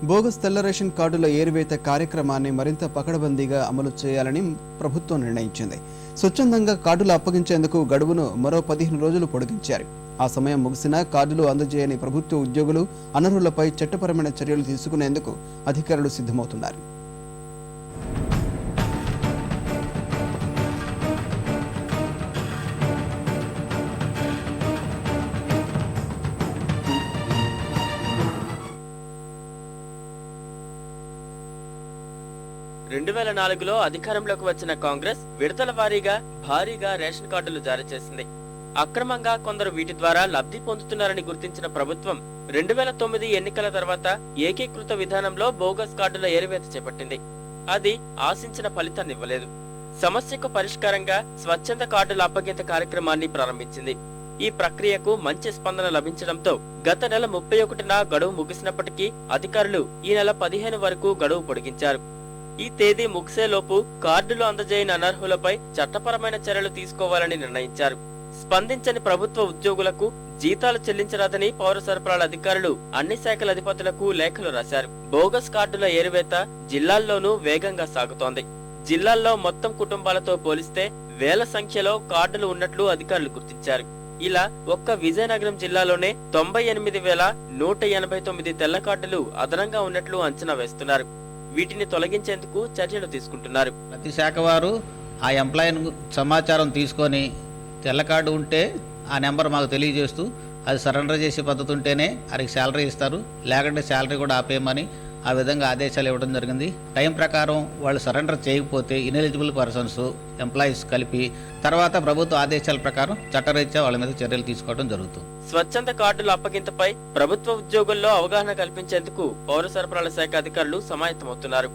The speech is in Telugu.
బోగస్ తెల్ల రేషన్ కార్డుల ఏరివేత కార్యక్రమాన్ని మరింత పకడ్బందీగా అమలు చేయాలని ప్రభుత్వం నిర్ణయించింది. స్వచ్ఛందంగా కార్డులు అప్పగించేందుకు గడువును మరో 15 రోజులు పొడిగించారు. ఆ సమయం ముగిసినా కార్డులు అందజేయని ప్రభుత్వ ఉద్యోగులు, అనర్హులపై చట్టపరమైన చర్యలు తీసుకునేందుకు అధికారులు సిద్ధమవుతున్నారు. రెండు 2004లో అధికారంలోకి వచ్చిన కాంగ్రెస్ విడతల వారీగా భారీగా రేషన్ కార్డులు జారీ చేసింది. అక్రమంగా కొందరు వీటి ద్వారా లబ్ధి పొందుతున్నారని గుర్తించిన ప్రభుత్వం 2009 ఎన్నికల తర్వాత ఏకీకృత విధానంలో బోగస్ కార్డుల ఏరివేత చేపట్టింది. అది ఆశించిన ఫలితాన్నివ్వలేదు. సమస్యకు పరిష్కారంగా స్వచ్ఛంద కార్డుల అప్పగింత కార్యక్రమాన్ని ప్రారంభించింది. ఈ ప్రక్రియకు మంచి స్పందన లభించడంతో గత నెల 31న గడువు ముగిసినప్పటికీ అధికారులు ఈ నెల 15 వరకు గడువు పొడిగించారు. ఈ తేదీ ముగిసేలోపు కార్డులు అందజేయని అనర్హులపై చట్టపరమైన చర్యలు తీసుకోవాలని నిర్ణయించారు. స్పందించని ప్రభుత్వ ఉద్యోగులకు జీతాలు చెల్లించరాదని పౌర సరఫరాల అధికారులు అన్ని శాఖల అధిపతులకు లేఖలు రాశారు. బోగస్ కార్డుల ఏరివేత జిల్లాల్లోనూ వేగంగా సాగుతోంది. జిల్లాల్లో మొత్తం కుటుంబాలతో పోలిస్తే వేల సంఖ్యలో కార్డులు ఉన్నట్లు అధికారులు గుర్తించారు. ఇలా ఒక్క విజయనగరం జిల్లాలోనే 98,189 తెల్ల కార్డులు అదనంగా ఉన్నట్లు అంచనా వేస్తున్నారు. వీటిని తొలగించేందుకు చర్యలు తీసుకుంటున్నారు. ప్రతి శాఖ వారు ఆ ఎంప్లాయీ సమాచారం తీసుకొని తెల్ల కార్డు ఉంటే ఆ నెంబర్ మాకు తెలియజేస్తూ అది సరెండర్ చేసే పద్ధతి ఉంటేనే వారికి శాలరీ ఇస్తారు, లేకుంటే శాలరీ కూడా ఆపేయమని ఆ విధంగా ఆదేశాలు ఇవ్వడం జరిగింది. టైం ప్రకారం వాళ్ళు సరెండర్ చేయకపోతే ఇనెలిజిబుల్ పర్సన్స్, ఎంప్లాయీస్ కలిపి తర్వాత ప్రభుత్వ ఆదేశాల ప్రకారం చట్టరీత్యా వాళ్ళ మీద చర్యలు తీసుకోవడం జరుగుతుంది. స్వచ్ఛంద కార్డుల అప్పగింతపై ప్రభుత్వ ఉద్యోగుల్లో అవగాహన కల్పించేందుకు పౌర సరఫరాల శాఖ అధికారులు సమాయత్తమవుతున్నారు.